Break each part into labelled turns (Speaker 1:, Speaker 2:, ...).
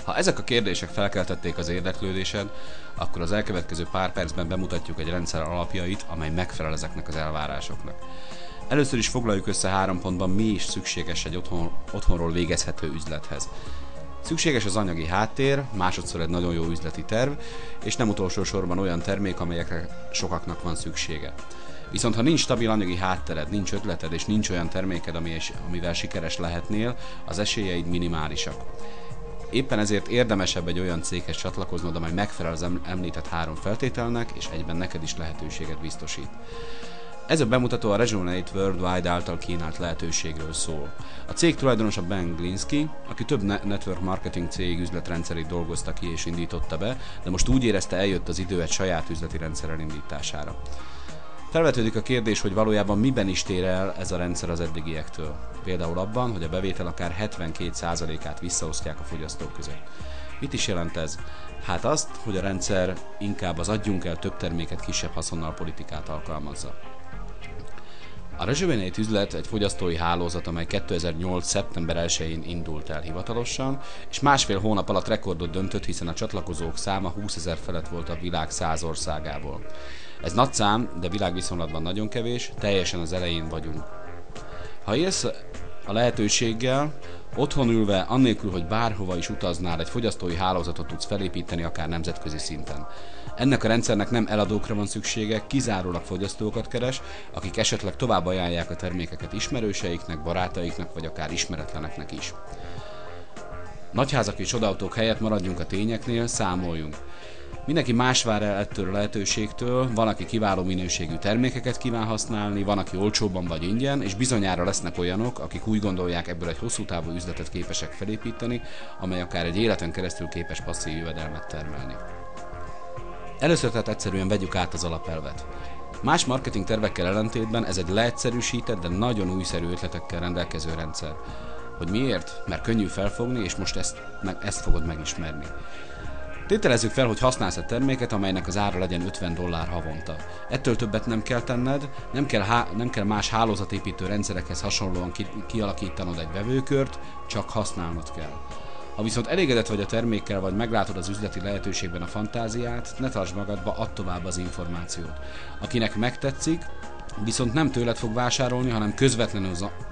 Speaker 1: Ha ezek a kérdések felkeltették az érdeklődésed, akkor az elkövetkező pár percben bemutatjuk egy rendszer alapjait, amely megfelel ezeknek az elvárásoknak. Először is foglaljuk össze 3 pontban, mi is szükséges egy otthonról végezhető üzlethez. Szükséges az anyagi háttér, másodszor egy nagyon jó üzleti terv, és nem utolsó sorban olyan termék, amelyekre sokaknak van szüksége. Viszont ha nincs stabil anyagi háttered, nincs ötleted és nincs olyan terméked, amivel sikeres lehetnél, az esélyeid minimálisak. Éppen ezért érdemesebb egy olyan céghez csatlakoznod, amely megfelel az említett 3 feltételnek, és egyben neked is lehetőséget biztosít. Ez a bemutató a Rejuvenate Worldwide által kínált lehetőségről szól. A cég tulajdonosa Ben Glinsky, aki több network marketing cég üzletrendszerét dolgozta ki és indította be, de most úgy érezte, eljött az idő egy saját üzleti rendszer elindítására. Felvetődik a kérdés, hogy valójában miben is tér el ez a rendszer az eddigiektől. Például abban, hogy a bevétel akár 72%-át visszaosztják a fogyasztók között. Mit is jelent ez? Hát azt, hogy a rendszer inkább az adjunk el több terméket kisebb haszonnal politikát alkalmazza. A Rejuvenate üzlet egy fogyasztói hálózat, amely 2008. szeptember 1-én indult el hivatalosan, és másfél hónap alatt rekordot döntött, hiszen a csatlakozók száma 20 000 felett volt a világ 100 országából. Ez nagy szám, de világviszonylatban nagyon kevés, teljesen az elején vagyunk. Ha élsz a lehetőséggel, otthon ülve, annélkül, hogy bárhova is utaznál, egy fogyasztói hálózatot tudsz felépíteni, akár nemzetközi szinten. Ennek a rendszernek nem eladókra van szüksége, kizárólag fogyasztókat keres, akik esetleg tovább ajánlják a termékeket ismerőseiknek, barátaiknak, vagy akár ismeretleneknek is. Nagyházak és csodaautók helyett maradjunk a tényeknél, számoljunk. Mindenki más vár el ettől a lehetőségtől, van, aki kiváló minőségű termékeket kíván használni, van, aki olcsóbban vagy ingyen, és bizonyára lesznek olyanok, akik úgy gondolják, ebből egy hosszú távú üzletet képesek felépíteni, amely akár egy életen keresztül képes passzív jövedelmet termelni. Először tehát egyszerűen vegyük át az alapelvet. Más marketing tervekkel ellentétben ez egy leegyszerűsített, de nagyon újszerű ötletekkel rendelkező rendszer. Hogy miért? Mert könnyű felfogni, és most ezt fogod megismerni. Tételezzük fel, hogy használsz egy terméket, amelynek az ára legyen $50 havonta. Ettől többet nem kell tenned, nem kell más hálózatépítő rendszerekhez hasonlóan kialakítanod egy vevőkört, csak használnod kell. Ha viszont elégedett vagy a termékkel, vagy meglátod az üzleti lehetőségben a fantáziát, ne tartsd magadba, add tovább az információt. Akinek megtetszik, viszont nem tőled fog vásárolni, hanem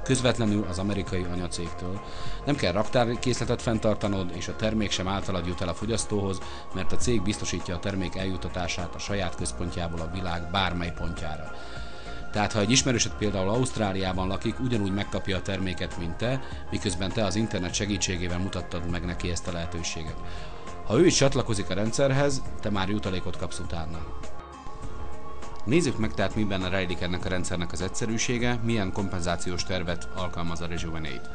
Speaker 1: közvetlenül az amerikai anyacégtől. Nem kell raktárkészletet fenntartanod, és a termék sem általad jut el a fogyasztóhoz, mert a cég biztosítja a termék eljutatását a saját központjából a világ bármely pontjára. Tehát ha egy ismerősöd például Ausztráliában lakik, ugyanúgy megkapja a terméket, mint te, miközben te az internet segítségével mutattad meg neki ezt a lehetőséget. Ha ő is csatlakozik a rendszerhez, te már jutalékot kapsz utána. Nézzük meg tehát, miben rejlik ennek a rendszernek az egyszerűsége, milyen kompenzációs tervet alkalmaz a Rejuvenate.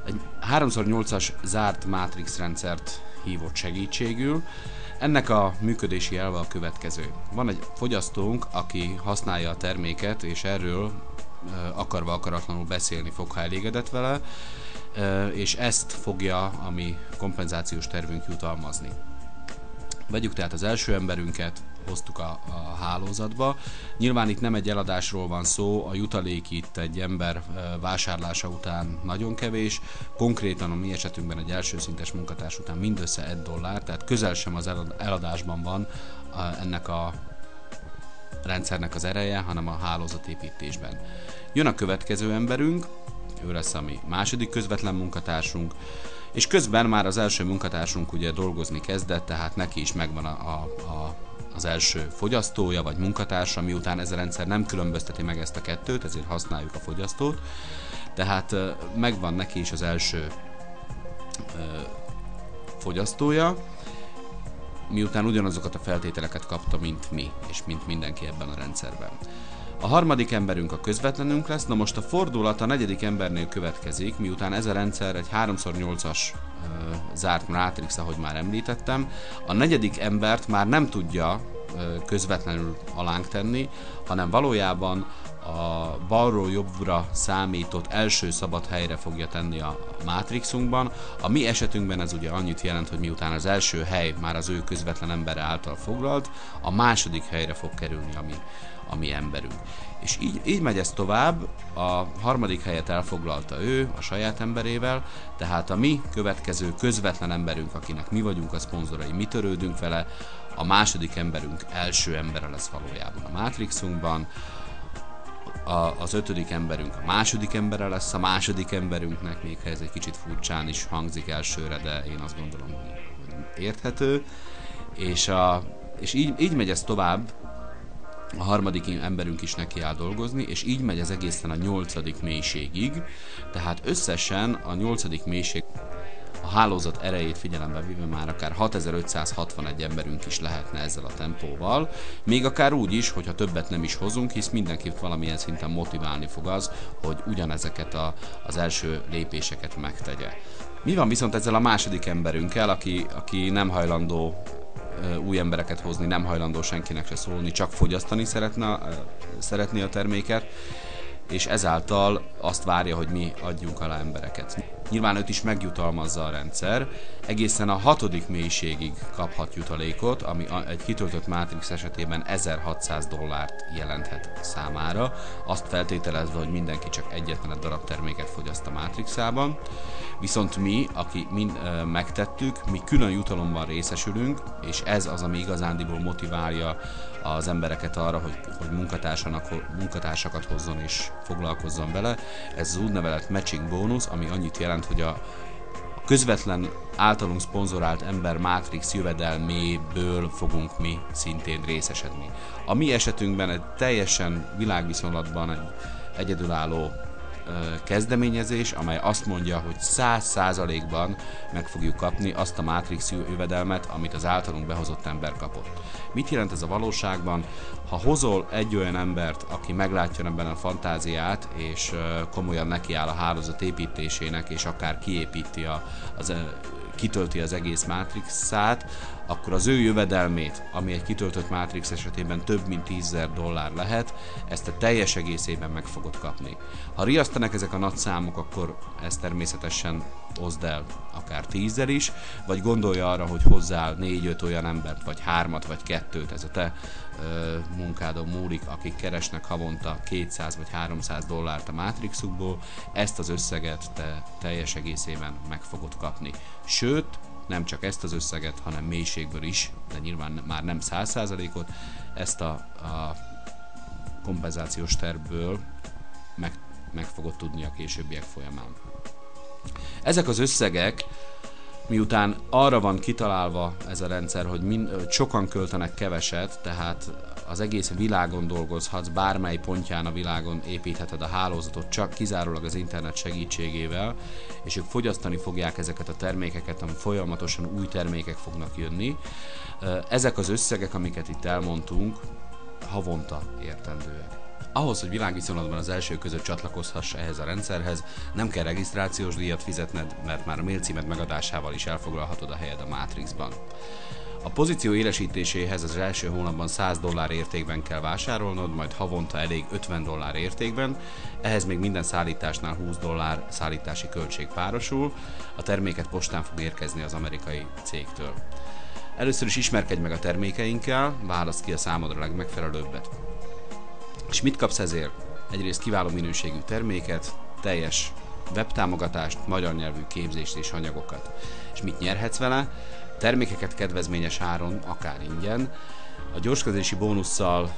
Speaker 1: Egy 3x8-as zárt mátrix rendszert hívott segítségül. Ennek a működési elve a következő. Van egy fogyasztónk, aki használja a terméket, és erről akarva akaratlanul beszélni fog, ha elégedett vele, és ezt fogja a mi kompenzációs tervünk jutalmazni. Vegyük tehát az első emberünket, hoztuk a hálózatba. Nyilván itt nem egy eladásról van szó, a jutalék itt egy ember vásárlása után nagyon kevés, konkrétan a mi esetünkben egy elsőszintes munkatárs után mindössze $1, tehát közel sem az eladásban van ennek a rendszernek az ereje, hanem a hálózatépítésben. Jön a következő emberünk, ő lesz a mi második közvetlen munkatársunk, és közben már az első munkatársunk ugye dolgozni kezdett, tehát neki is megvan az első fogyasztója vagy munkatársa, miután ez a rendszer nem különbözteti meg ezt a kettőt, ezért használjuk a fogyasztót. Tehát megvan neki is az első fogyasztója, miután ugyanazokat a feltételeket kapta, mint mi, és mint mindenki ebben a rendszerben. A harmadik emberünk a közvetlenünk lesz, na most a fordulat a negyedik embernél következik, miután ez a rendszer egy 3x8-as zárt mátrix, ahogy már említettem. A negyedik embert már nem tudja közvetlenül alánk tenni, hanem valójában a balról jobbra számított első szabad helyre fogja tenni a Matrixunkban. A mi esetünkben ez ugye annyit jelent, hogy miután az első hely már az ő közvetlen embere által foglalt, a második helyre fog kerülni a mi emberünk. És így megy ez tovább, a harmadik helyet elfoglalta ő a saját emberével, tehát a mi következő közvetlen emberünk, akinek mi vagyunk a szponzorai, mi törődünk vele, a második emberünk első embere lesz valójában a Matrixunkban, az ötödik emberünk a második embere lesz a második emberünknek, még ha ez egy kicsit furcsán is hangzik elsőre, de én azt gondolom, hogy érthető. És így megy ez tovább, a harmadik emberünk is neki áll dolgozni, és így megy ez egészen a 8. mélységig, tehát összesen a 8. mélység a hálózat erejét figyelembe véve már akár 6561 emberünk is lehetne ezzel a tempóval, még akár úgy is, hogyha többet nem is hozunk, hisz mindenkit valamilyen szinten motiválni fog az, hogy ugyanezeket az első lépéseket megtegye. Mi van viszont ezzel a második emberünkkel, aki nem hajlandó új embereket hozni, nem hajlandó senkinek se szólni, csak fogyasztani szeretné a terméket, és ezáltal azt várja, hogy mi adjunk alá embereket. Nyilván őt is megjutalmazza a rendszer, egészen a 6. mélységig kaphat jutalékot, ami egy kitöltött Matrix esetében $1600 jelenthet számára, azt feltételezve, hogy mindenki csak egyetlen egy darab terméket fogyaszt a Matrixában. Viszont mi, aki megtettük, mi külön jutalomban részesülünk, és ez az, ami igazándiból motiválja az embereket arra, hogy munkatársakat hozzon és foglalkozzon vele. Ez az úgynevezett matching bónusz, ami annyit jelent, hogy a közvetlen általunk szponzorált ember Matrix jövedelméből fogunk mi szintén részesedni. A mi esetünkben egy teljesen világviszonylatban egy egyedülálló kezdeményezés, amely azt mondja, hogy 100%-ban meg fogjuk kapni azt a Matrix jövedelmet, amit az általunk behozott ember kapott. Mit jelent ez a valóságban? Ha hozol egy olyan embert, aki meglátja ebben a fantáziát, és komolyan nekiáll a hálózat építésének, és akár kitölti az egész Matrixát, akkor az ő jövedelmét, ami egy kitöltött Matrix esetében több mint $10,000 lehet, ezt a teljes egészében meg fogod kapni. Ha riasztanak ezek a nagy számok, akkor ezt természetesen oszd el akár 10-zel is, vagy gondolja arra, hogy hozzál 4-5 olyan embert, vagy 3-at, vagy 2-t, ez a te munkádon múlik, akik keresnek havonta $200 vagy $300 a Matrixukból, ezt az összeget te teljes egészében meg fogod kapni. Sőt, nem csak ezt az összeget, hanem mélységből is, de nyilván már nem 100%-ot, ezt a kompenzációs tervből meg fogod tudni a későbbiek folyamán. Ezek az összegek, miután arra van kitalálva ez a rendszer, hogy sokan költenek keveset, tehát az egész világon dolgozhatsz, bármely pontján a világon építheted a hálózatot csak kizárólag az internet segítségével, és ők fogyasztani fogják ezeket a termékeket, ami folyamatosan új termékek fognak jönni. Ezek az összegek, amiket itt elmondtunk, havonta értendőek. Ahhoz, hogy világviszonylatban az első között csatlakozhass ehhez a rendszerhez, nem kell regisztrációs díjat fizetned, mert már a mailcímed megadásával is elfoglalhatod a helyed a Matrixban. A pozíció élesítéséhez az első hónapban $100 értékben kell vásárolnod, majd havonta elég $50 értékben, ehhez még minden szállításnál $20 szállítási költség párosul, a terméket postán fog érkezni az amerikai cégtől. Először is ismerkedj meg a termékeinkkel, válaszd ki a számodra legmegfelelőbbet. És mit kapsz ezért? Egyrészt kiváló minőségű terméket, teljes webtámogatást, magyar nyelvű képzést és anyagokat. És mit nyerhetsz vele? Termékeket kedvezményes áron, akár ingyen. A gyorsközlési bónusszal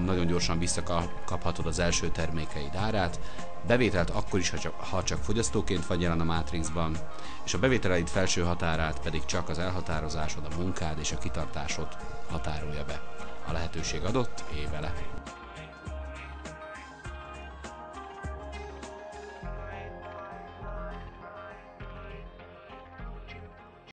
Speaker 1: nagyon gyorsan visszakaphatod az első termékeid árát, bevételt akkor is, ha csak fogyasztóként vagy jelen a Matrixban, és a bevételeid felső határát pedig csak az elhatározásod, a munkád és a kitartásod határolja be. A lehetőség adott, élj vele!